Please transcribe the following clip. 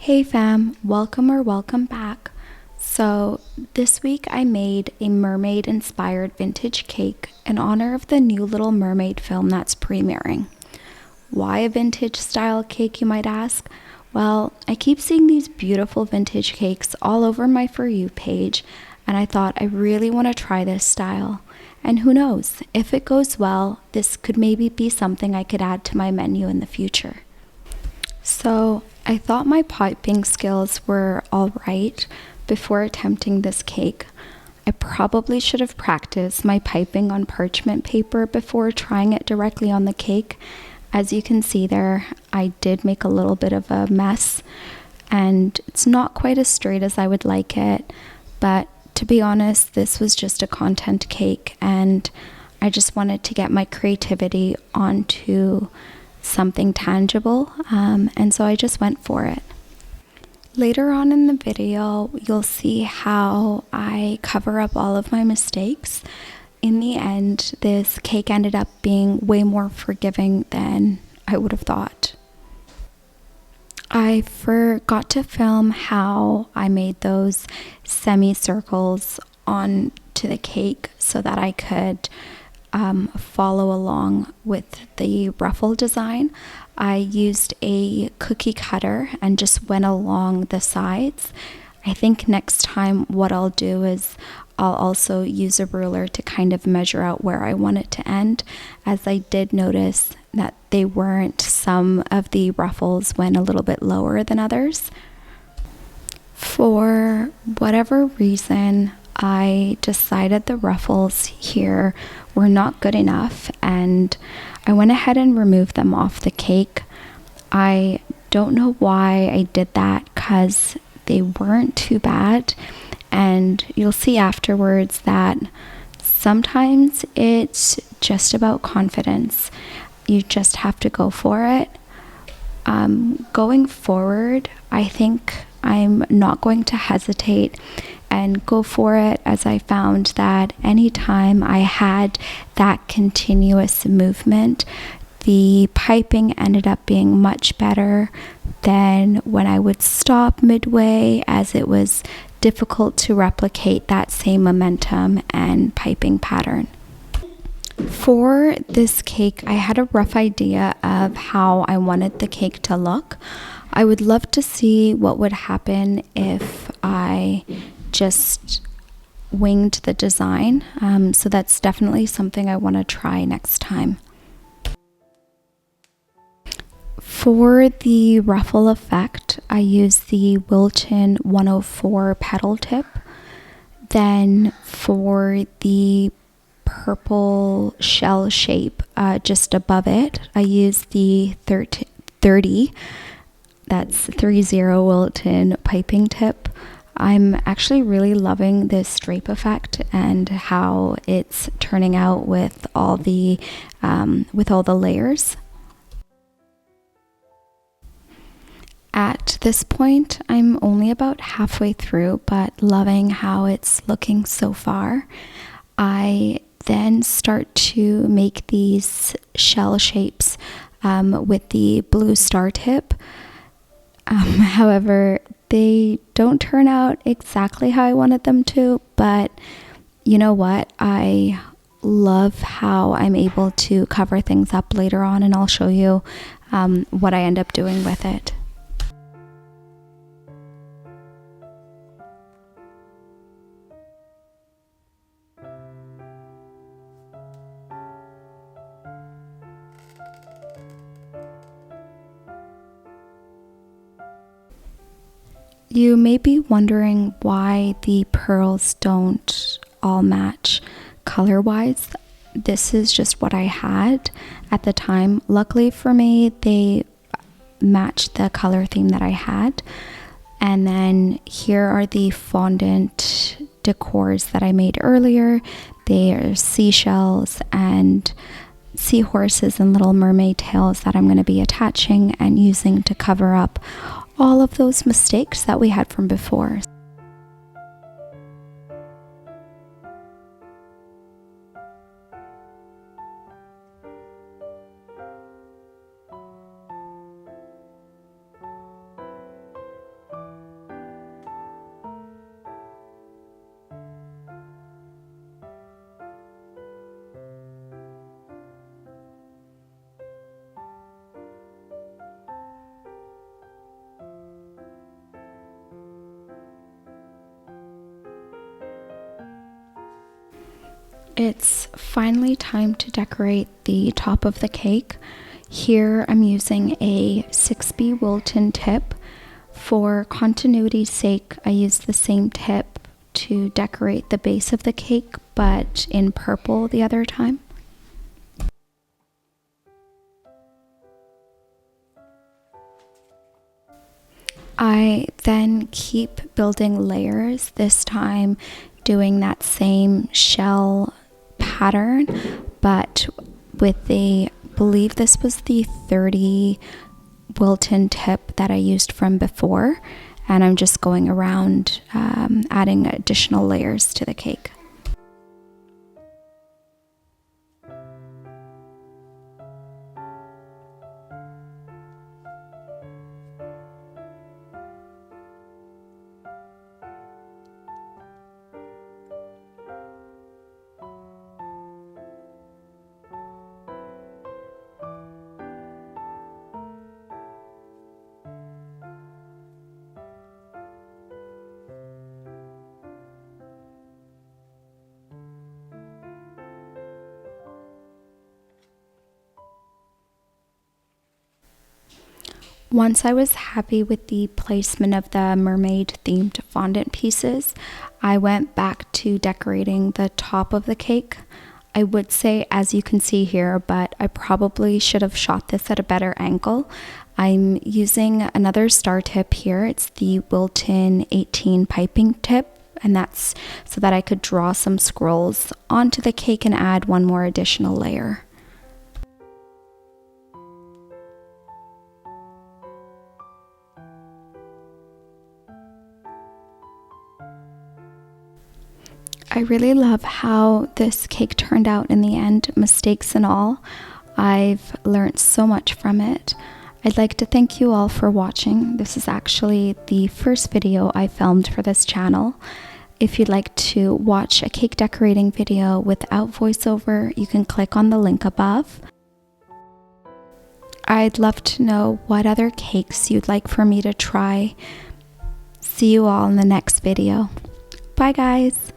Hey fam, welcome back. So this week I made a mermaid inspired vintage cake in honor of the new Little Mermaid film that's premiering. Why a vintage style cake, you might ask? Well, I keep seeing these beautiful vintage cakes all over my For You page, and I thought I really want to try this style. And who knows, if it goes well, this could maybe be something I could add to my menu in the future. So I thought my piping skills were all right before attempting this cake. I probably should have practiced my piping on parchment paper before trying it directly on the cake. As you can see there, I did make a little bit of a mess, and it's not quite as straight as I would like it, but to be honest, this was just a content cake, and I just wanted to get my creativity onto something tangible, and so I just went for it. Later on in the video, you'll see how I cover up all of my mistakes. In the end, this cake ended up being way more forgiving than I would have thought. I forgot to film how I made those semicircles onto the cake so that I could follow along with the ruffle design. I used a cookie cutter and just went along the sides. I think next time what I'll do is I'll also use a ruler to kind of measure out where I want it to end, as I did notice that some of the ruffles went a little bit lower than others. For whatever reason, I decided the ruffles here were not good enough, and I went ahead and removed them off the cake. I don't know why I did that, because they weren't too bad, and you'll see afterwards that sometimes it's just about confidence. You just have to go for it. Going forward, I think I'm not going to hesitate and go for it, as I found that anytime I had that continuous movement, the piping ended up being much better than when I would stop midway, as it was difficult to replicate that same momentum and piping pattern. For this cake, I had a rough idea of how I wanted the cake to look. I would love to see what would happen if I just winged the design, so that's definitely something I want to try next time. For the ruffle effect, I used the Wilton 104 petal tip. Then for the purple shell shape just above it, I used the 30, that's 30 Wilton piping tip. I'm actually really loving this drape effect and how it's turning out with all the layers. At this point, I'm only about halfway through, but loving how it's looking so far. I then start to make these shell shapes with the blue star tip. However, they don't turn out exactly how I wanted them to, but you know what? I love how I'm able to cover things up later on, and I'll show you what I end up doing with it. You may be wondering why the pearls don't all match color-wise. This is just what I had at the time. Luckily for me, they matched the color theme that I had. And then here are the fondant decors that I made earlier. They are seashells and seahorses and little mermaid tails that I'm going to be attaching and using to cover up all of those mistakes that we had from before. It's finally time to decorate the top of the cake. Here I'm using a 6B Wilton tip. For continuity's sake, I used the same tip to decorate the base of the cake, but in purple the other time. I then keep building layers, this time doing that same shell pattern, but with the, I believe this was the 30 Wilton tip that I used from before, and I'm just going around adding additional layers to the cake. Once I was happy with the placement of the mermaid themed fondant pieces, I went back to decorating the top of the cake. I would say, as you can see here, but I probably should have shot this at a better angle. I'm using another star tip here. It's the Wilton 18 piping tip, and that's so that I could draw some scrolls onto the cake and add one more additional layer. I really love how this cake turned out in the end, mistakes and all. I've learned so much from it. I'd like to thank you all for watching. This is actually the first video I filmed for this channel. If you'd like to watch a cake decorating video without voiceover, you can click on the link above. I'd love to know what other cakes you'd like for me to try. See you all in the next video. Bye guys!